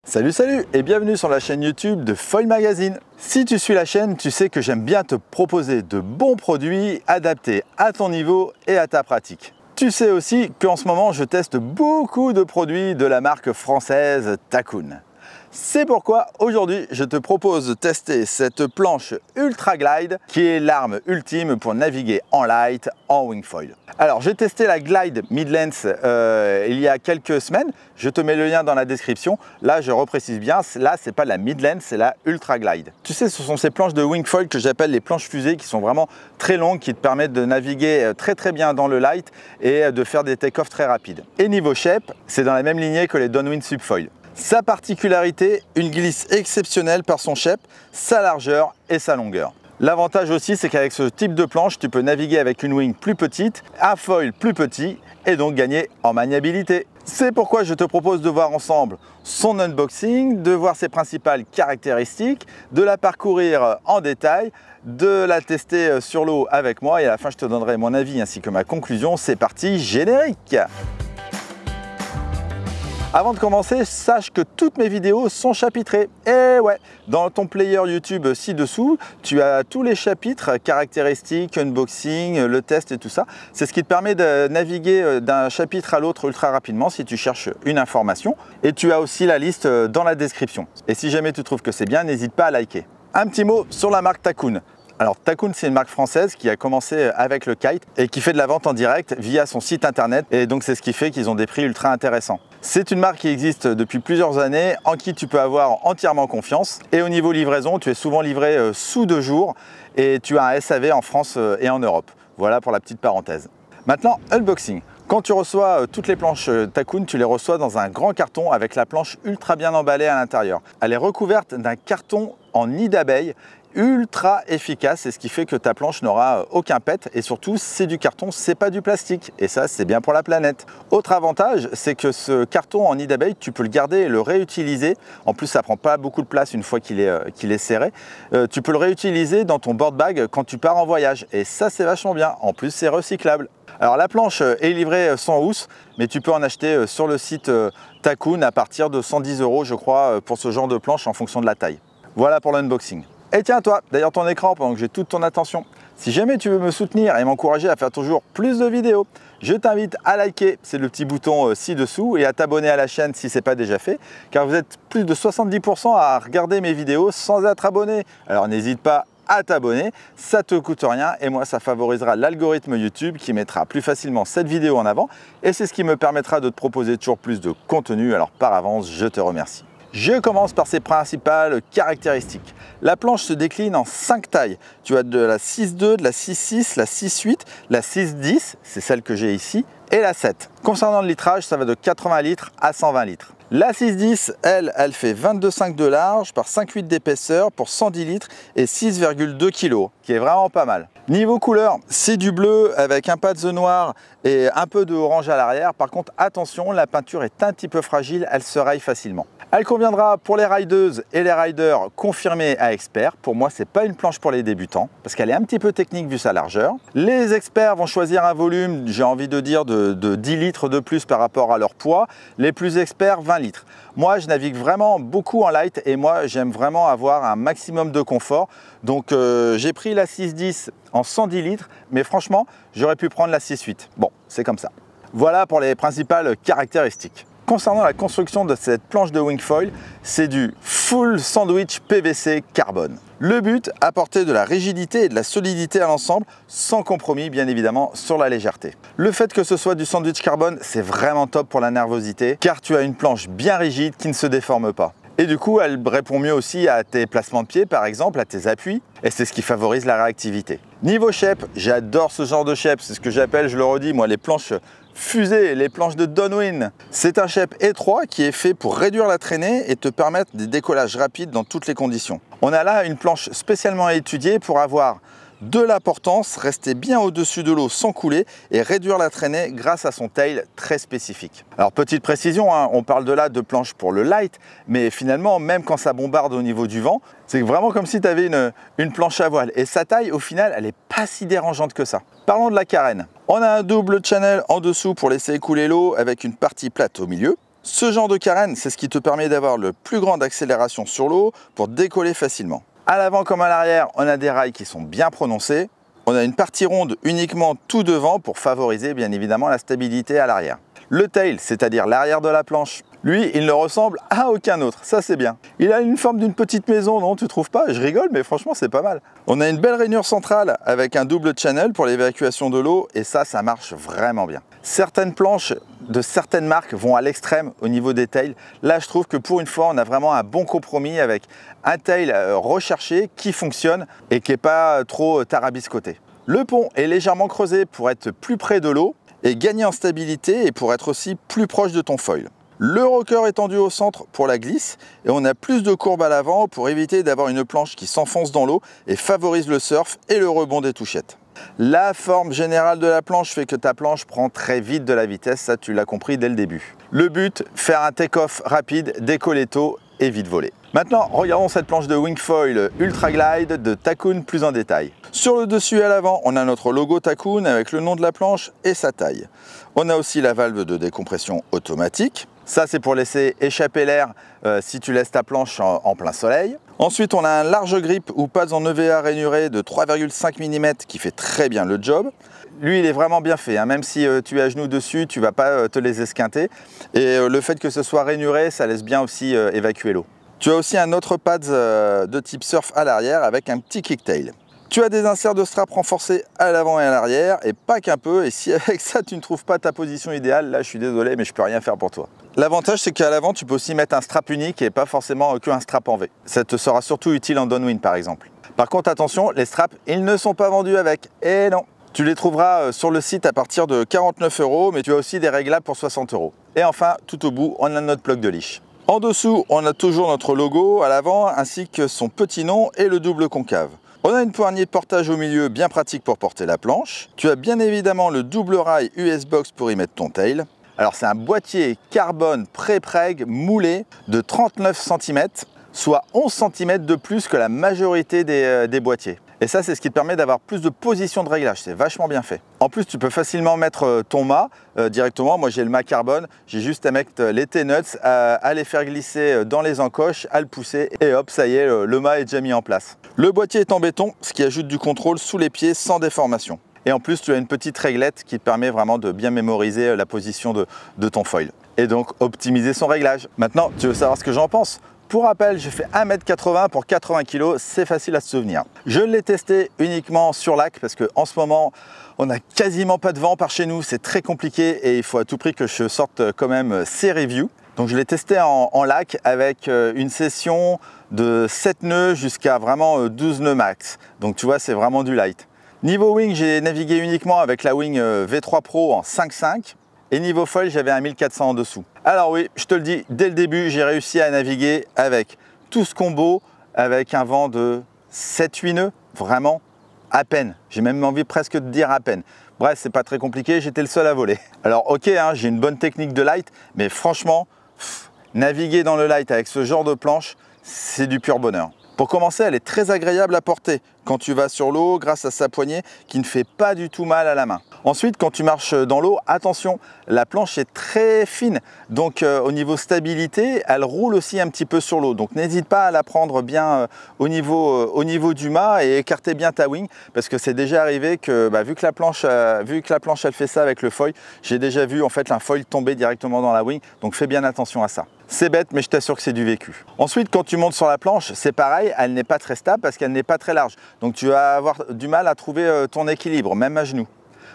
Salut et bienvenue sur la chaîne YouTube de Foil Magazine. Si tu suis la chaîne, tu sais que j'aime bien te proposer de bons produits adaptés à ton niveau et à ta pratique. Tu sais aussi qu'en ce moment je teste beaucoup de produits de la marque française Takoun. C'est pourquoi aujourd'hui je te propose de tester cette planche Ultra Glide qui est l'arme ultime pour naviguer en light en wingfoil. Alors j'ai testé la Glide Mid-Length il y a quelques semaines, je te mets le lien dans la description. Là je reprécise bien, là c'est pas la Mid-Length, c'est la Ultra Glide. Tu sais, ce sont ces planches de wingfoil que j'appelle les planches fusées qui sont vraiment très longues, qui te permettent de naviguer très bien dans le light et de faire des take-off très rapides. Et niveau shape, c'est dans la même lignée que les Downwind Subfoil. Sa particularité, une glisse exceptionnelle par son shape, sa largeur et sa longueur. L'avantage aussi, c'est qu'avec ce type de planche, tu peux naviguer avec une wing plus petite, un foil plus petit et donc gagner en maniabilité. C'est pourquoi je te propose de voir ensemble son unboxing, de voir ses principales caractéristiques, de la parcourir en détail, de la tester sur l'eau avec moi et à la fin je te donnerai mon avis ainsi que ma conclusion. C'est parti, générique! Avant de commencer, sache que toutes mes vidéos sont chapitrées. Et ouais, dans ton player YouTube ci-dessous, tu as tous les chapitres, caractéristiques, unboxing, le test et tout ça. C'est ce qui te permet de naviguer d'un chapitre à l'autre ultra rapidement si tu cherches une information. Et tu as aussi la liste dans la description. Et si jamais tu trouves que c'est bien, n'hésite pas à liker. Un petit mot sur la marque Takoun. Alors Takoun, c'est une marque française qui a commencé avec le kite et qui fait de la vente en direct via son site internet, et donc c'est ce qui fait qu'ils ont des prix ultra intéressants. C'est une marque qui existe depuis plusieurs années, en qui tu peux avoir entièrement confiance, et au niveau livraison, tu es souvent livré sous 2 jours et tu as un SAV en France et en Europe. Voilà pour la petite parenthèse. Maintenant, unboxing. Quand tu reçois toutes les planches Takoun, tu les reçois dans un grand carton avec la planche ultra bien emballée à l'intérieur. Elle est recouverte d'un carton en nid d'abeille ultra efficace, et ce qui fait que ta planche n'aura aucun pet, et surtout c'est du carton, c'est pas du plastique, et ça c'est bien pour la planète. Autre avantage, c'est que ce carton en nid d'abeille, tu peux le garder et le réutiliser. En plus ça prend pas beaucoup de place une fois qu'il est serré. Tu peux le réutiliser dans ton board bag quand tu pars en voyage, et ça c'est vachement bien. En plus c'est recyclable. Alors la planche est livrée sans housse, mais tu peux en acheter sur le site Takoun à partir de 110 € je crois pour ce genre de planche en fonction de la taille. Voilà pour l'unboxing. Et tiens toi, d'ailleurs ton écran pendant que j'ai toute ton attention. Si jamais tu veux me soutenir et m'encourager à faire toujours plus de vidéos, je t'invite à liker, c'est le petit bouton ci-dessous, et à t'abonner à la chaîne si ce n'est pas déjà fait, car vous êtes plus de 70% à regarder mes vidéos sans être abonné. Alors n'hésite pas à t'abonner, ça te coûte rien et moi ça favorisera l'algorithme YouTube qui mettra plus facilement cette vidéo en avant, et c'est ce qui me permettra de te proposer toujours plus de contenu. Alors par avance, je te remercie. Je commence par ses principales caractéristiques. La planche se décline en 5 tailles. Tu as de la 6.2, de la 6.6, la 6.8, la 6.10, c'est celle que j'ai ici, et la 7. Concernant le litrage, ça va de 80 litres à 120 litres. La 6.10, elle fait 22,5 de large par 5,8 d'épaisseur pour 110 litres et 6,2 kg, qui est vraiment pas mal. Niveau couleur, c'est du bleu avec un pas de noir et un peu de orange à l'arrière. Par contre, attention, la peinture est un petit peu fragile, elle se raye facilement. Elle conviendra pour les rideuses et les riders confirmés à experts. Pour moi, c'est pas une planche pour les débutants parce qu'elle est un petit peu technique vu sa largeur. Les experts vont choisir un volume, j'ai envie de dire, de 10 litres de plus par rapport à leur poids. Les plus experts, 20 litres. Moi, je navigue vraiment beaucoup en light et moi, j'aime vraiment avoir un maximum de confort. Donc, j'ai pris la 6.10 en 110 litres, mais franchement, j'aurais pu prendre la 6.8. Bon, c'est comme ça. Voilà pour les principales caractéristiques. Concernant la construction de cette planche de wingfoil, c'est du full sandwich PVC carbone. Le but, apporter de la rigidité et de la solidité à l'ensemble, sans compromis bien évidemment sur la légèreté. Le fait que ce soit du sandwich carbone, c'est vraiment top pour la nervosité, car tu as une planche bien rigide qui ne se déforme pas. Et du coup, elle répond mieux aussi à tes placements de pied, par exemple, à tes appuis, et c'est ce qui favorise la réactivité. Niveau shape, j'adore ce genre de shape, c'est ce que j'appelle, je le redis, moi, les planches fusées, les planches de Downwind. C'est un shape étroit qui est fait pour réduire la traînée et te permettre des décollages rapides dans toutes les conditions. On a là une planche spécialement étudiée pour avoir de la portance, rester bien au-dessus de l'eau sans couler et réduire la traînée grâce à son tail très spécifique. Alors petite précision, on parle de là de planche pour le light, mais finalement même quand ça bombarde au niveau du vent, c'est vraiment comme si tu avais une planche à voile, et sa taille au final elle n'est pas si dérangeante que ça. Parlons de la carène. On a un double channel en dessous pour laisser écouler l'eau avec une partie plate au milieu. Ce genre de carène, c'est ce qui te permet d'avoir le plus grande accélération sur l'eau pour décoller facilement. À l'avant comme à l'arrière, on a des rails qui sont bien prononcés. On a une partie ronde uniquement tout devant pour favoriser bien évidemment la stabilité à l'arrière. Le tail, c'est-à-dire l'arrière de la planche, lui, il ne ressemble à aucun autre, ça c'est bien. Il a une forme d'une petite maison, non, tu trouves pas? Je rigole, mais franchement c'est pas mal. On a une belle rainure centrale avec un double channel pour l'évacuation de l'eau et ça marche vraiment bien. Certaines planches de certaines marques vont à l'extrême au niveau des tails. Là, je trouve que pour une fois, on a vraiment un bon compromis avec un tail recherché qui fonctionne et qui n'est pas trop tarabiscoté. Le pont est légèrement creusé pour être plus près de l'eau et gagner en stabilité et pour être aussi plus proche de ton foil. Le rocker est tendu au centre pour la glisse et on a plus de courbe à l'avant pour éviter d'avoir une planche qui s'enfonce dans l'eau et favorise le surf et le rebond des touchettes. La forme générale de la planche fait que ta planche prend très vite de la vitesse, ça tu l'as compris dès le début. Le but, faire un take-off rapide, décoller tôt et vite voler. Maintenant, regardons cette planche de Wingfoil Ultra Glide de Takoon plus en détail. Sur le dessus et à l'avant, on a notre logo Takoon avec le nom de la planche et sa taille. On a aussi la valve de décompression automatique. Ça, c'est pour laisser échapper l'air si tu laisses ta planche en plein soleil. Ensuite, on a un large grip ou pads en EVA rainuré de 3,5 mm qui fait très bien le job. Lui, il est vraiment bien fait, hein. Même si tu es à genoux dessus, tu ne vas pas te les esquinter. Et le fait que ce soit rainuré, ça laisse bien aussi évacuer l'eau. Tu as aussi un autre pads de type surf à l'arrière avec un petit kicktail. Tu as des inserts de strap renforcés à l'avant et à l'arrière, et pas qu'un peu, et si avec ça tu ne trouves pas ta position idéale, là je suis désolé mais je peux rien faire pour toi. L'avantage c'est qu'à l'avant tu peux aussi mettre un strap unique et pas forcément qu'un strap en V. Ça te sera surtout utile en downwind par exemple. Par contre attention, les straps ils ne sont pas vendus avec, et non. Tu les trouveras sur le site à partir de 49 €, mais tu as aussi des réglables pour 60 €. Et enfin, tout au bout, on a notre plug de leash. En dessous, on a toujours notre logo à l'avant, ainsi que son petit nom et le double concave. On a une poignée de portage au milieu bien pratique pour porter la planche. Tu as bien évidemment le double rail US Box pour y mettre ton tail. Alors c'est un boîtier carbone pré-preg moulé de 39 cm, soit 11 cm de plus que la majorité des boîtiers. Et ça, c'est ce qui te permet d'avoir plus de position de réglage, c'est vachement bien fait. En plus, tu peux facilement mettre ton mât directement. Moi, j'ai le mât carbone, j'ai juste à mettre les T-nuts, à les faire glisser dans les encoches, à le pousser, et hop, ça y est, le mât est déjà mis en place. Le boîtier est en béton, ce qui ajoute du contrôle sous les pieds sans déformation. Et en plus, tu as une petite réglette qui te permet vraiment de bien mémoriser la position de ton foil. Et donc, optimiser son réglage. Maintenant, tu veux savoir ce que j'en pense? Pour rappel, je fais 1,80 m pour 80 kg, c'est facile à se souvenir. Je l'ai testé uniquement sur lac parce qu'en ce moment, on n'a quasiment pas de vent par chez nous, c'est très compliqué et il faut à tout prix que je sorte quand même ces reviews. Donc je l'ai testé en lac avec une session de 7 nœuds jusqu'à vraiment 12 nœuds max. Donc tu vois, c'est vraiment du light. Niveau wing, j'ai navigué uniquement avec la wing V3 Pro en 5.5. Et niveau foil, j'avais un 1400 en dessous. Alors oui, je te le dis, dès le début, j'ai réussi à naviguer avec tout ce combo, avec un vent de 7-8 nœuds, vraiment à peine. J'ai même envie presque de dire à peine. Bref, c'est pas très compliqué, j'étais le seul à voler. Alors ok, hein, j'ai une bonne technique de light, mais franchement, naviguer dans le light avec ce genre de planche, c'est du pur bonheur. Pour commencer, elle est très agréable à porter quand tu vas sur l'eau grâce à sa poignée qui ne fait pas du tout mal à la main. Ensuite, quand tu marches dans l'eau, attention, la planche est très fine, donc au niveau stabilité, elle roule aussi un petit peu sur l'eau. Donc n'hésite pas à la prendre bien au niveau du mât et écarter bien ta wing, parce que c'est déjà arrivé que vu que la planche elle fait ça avec le foil, j'ai déjà vu en fait un foil tomber directement dans la wing, donc fais bien attention à ça. C'est bête, mais je t'assure que c'est du vécu. Ensuite, quand tu montes sur la planche, c'est pareil, elle n'est pas très stable parce qu'elle n'est pas très large. Donc tu vas avoir du mal à trouver ton équilibre, même à genoux.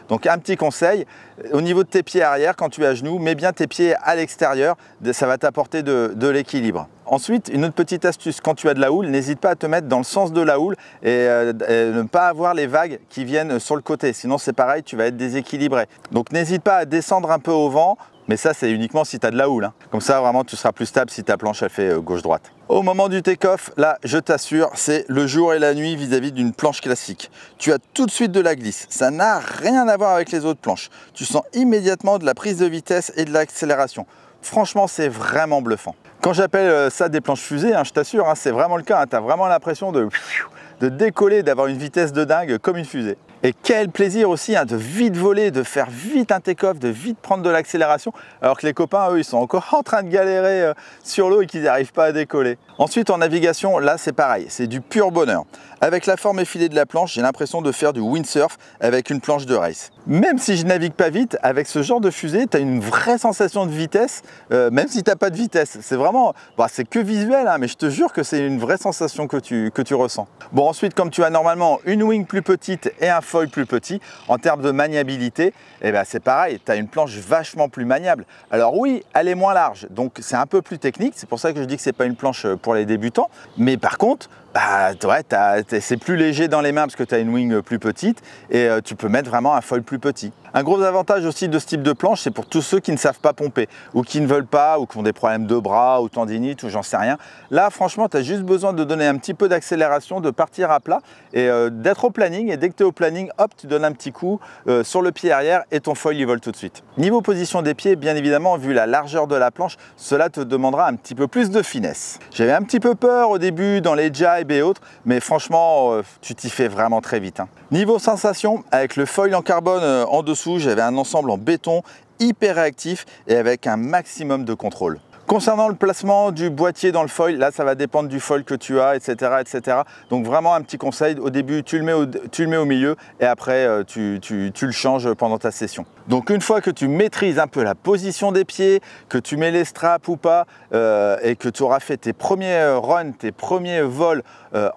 Donc un petit conseil, au niveau de tes pieds arrière, quand tu es à genoux, mets bien tes pieds à l'extérieur, ça va t'apporter de l'équilibre. Ensuite, une autre petite astuce, quand tu as de la houle, n'hésite pas à te mettre dans le sens de la houle et ne pas avoir les vagues qui viennent sur le côté. Sinon c'est pareil, tu vas être déséquilibré. Donc n'hésite pas à descendre un peu au vent, mais ça c'est uniquement si tu as de la houle. Comme ça vraiment tu seras plus stable si ta planche elle fait gauche-droite. Au moment du take-off, là je t'assure, c'est le jour et la nuit vis-à-vis d'une planche classique. Tu as tout de suite de la glisse, ça n'a rien à voir avec les autres planches. Tu sens immédiatement de la prise de vitesse et de l'accélération. Franchement, c'est vraiment bluffant. Quand j'appelle ça des planches fusées, je t'assure, c'est vraiment le cas. Tu as vraiment l'impression de décoller, d'avoir une vitesse de dingue comme une fusée. Et quel plaisir aussi hein, de vite voler, de faire vite un take-off, de vite prendre de l'accélération, alors que les copains, eux, ils sont encore en train de galérer sur l'eau et qu'ils n'arrivent pas à décoller. Ensuite, en navigation, là, c'est pareil, c'est du pur bonheur. Avec la forme effilée de la planche, j'ai l'impression de faire du windsurf avec une planche de race. Même si je navigue pas vite, avec ce genre de fusée, tu as une vraie sensation de vitesse, même si tu n'as pas de vitesse. C'est vraiment, c'est que visuel, hein, mais je te jure que c'est une vraie sensation que tu ressens. Bon, ensuite, comme tu as normalement une wing plus petite et un foil plus petit, en termes de maniabilité, eh ben, c'est pareil, tu as une planche vachement plus maniable. Alors oui, elle est moins large, donc c'est un peu plus technique, c'est pour ça que je dis que c'est pas une planche pour les débutants, mais par contre, c'est plus léger dans les mains parce que tu as une wing plus petite et tu peux mettre vraiment un foil plus petit. Un gros avantage aussi de ce type de planche, c'est pour tous ceux qui ne savent pas pomper ou qui ne veulent pas ou qui ont des problèmes de bras ou tendinite ou j'en sais rien. Là, franchement, tu as juste besoin de donner un petit peu d'accélération, de partir à plat et d'être au planning. Et dès que tu es au planning, hop, tu donnes un petit coup sur le pied arrière et ton foil il vole tout de suite. Niveau position des pieds, bien évidemment, vu la largeur de la planche, cela te demandera un petit peu plus de finesse. J'avais un petit peu peur au début dans les jibes et autres, mais franchement, tu t'y fais vraiment très vite. Hein. Niveau sensation, avec le foil en carbone en dessous, j'avais un ensemble en béton hyper réactif et avec un maximum de contrôle. Concernant le placement du boîtier dans le foil, là ça va dépendre du foil que tu as, etc. etc. Donc vraiment un petit conseil, au début tu le mets au milieu et après tu le changes pendant ta session. Donc une fois que tu maîtrises un peu la position des pieds, que tu mets les straps ou pas et que tu auras fait tes premiers runs, tes premiers vols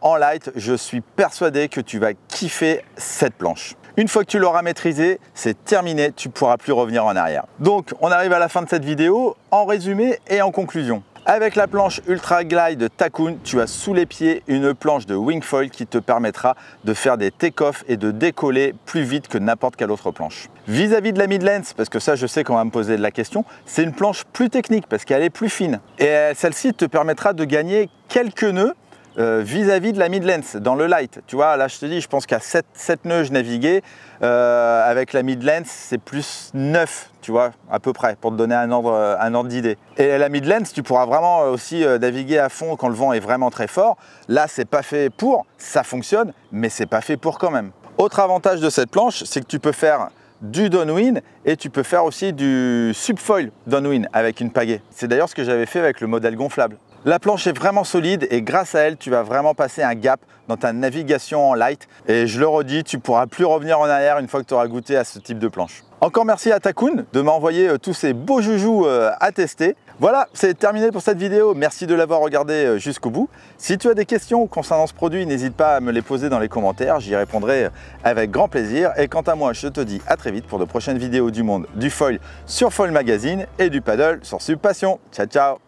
en light, je suis persuadé que tu vas kiffer cette planche. Une fois que tu l'auras maîtrisé, c'est terminé, tu ne pourras plus revenir en arrière. Donc on arrive à la fin de cette vidéo. En résumé et en conclusion, avec la planche Ultra Glide Tacoon, tu as sous les pieds une planche de wingfoil qui te permettra de faire des take-off et de décoller plus vite que n'importe quelle autre planche. Vis-à-vis de la mid-length, parce que ça je sais qu'on va me poser de la question, c'est une planche plus technique parce qu'elle est plus fine. Et celle-ci te permettra de gagner quelques nœuds vis-à-vis de la mid-length dans le light. Tu vois, là je te dis, je pense qu'à 7 nœuds je naviguais, avec la mid-length c'est plus 9, tu vois, à peu près, pour te donner un ordre d'idée. Et la mid-length, tu pourras vraiment aussi naviguer à fond quand le vent est vraiment très fort. Là c'est pas fait pour, ça fonctionne, mais c'est pas fait pour quand même. Autre avantage de cette planche, c'est que tu peux faire du downwind et tu peux faire aussi du subfoil downwind avec une pagaie. C'est d'ailleurs ce que j'avais fait avec le modèle gonflable. La planche est vraiment solide et grâce à elle, tu vas vraiment passer un gap dans ta navigation en light. Et je le redis, tu ne pourras plus revenir en arrière une fois que tu auras goûté à ce type de planche. Encore merci à Tacoon de m'envoyer tous ces beaux joujoux à tester. Voilà, c'est terminé pour cette vidéo. Merci de l'avoir regardé jusqu'au bout. Si tu as des questions concernant ce produit, n'hésite pas à me les poser dans les commentaires. J'y répondrai avec grand plaisir. Et quant à moi, je te dis à très vite pour de prochaines vidéos du monde du foil sur Foil Magazine et du paddle sur Subpassion. Ciao, ciao!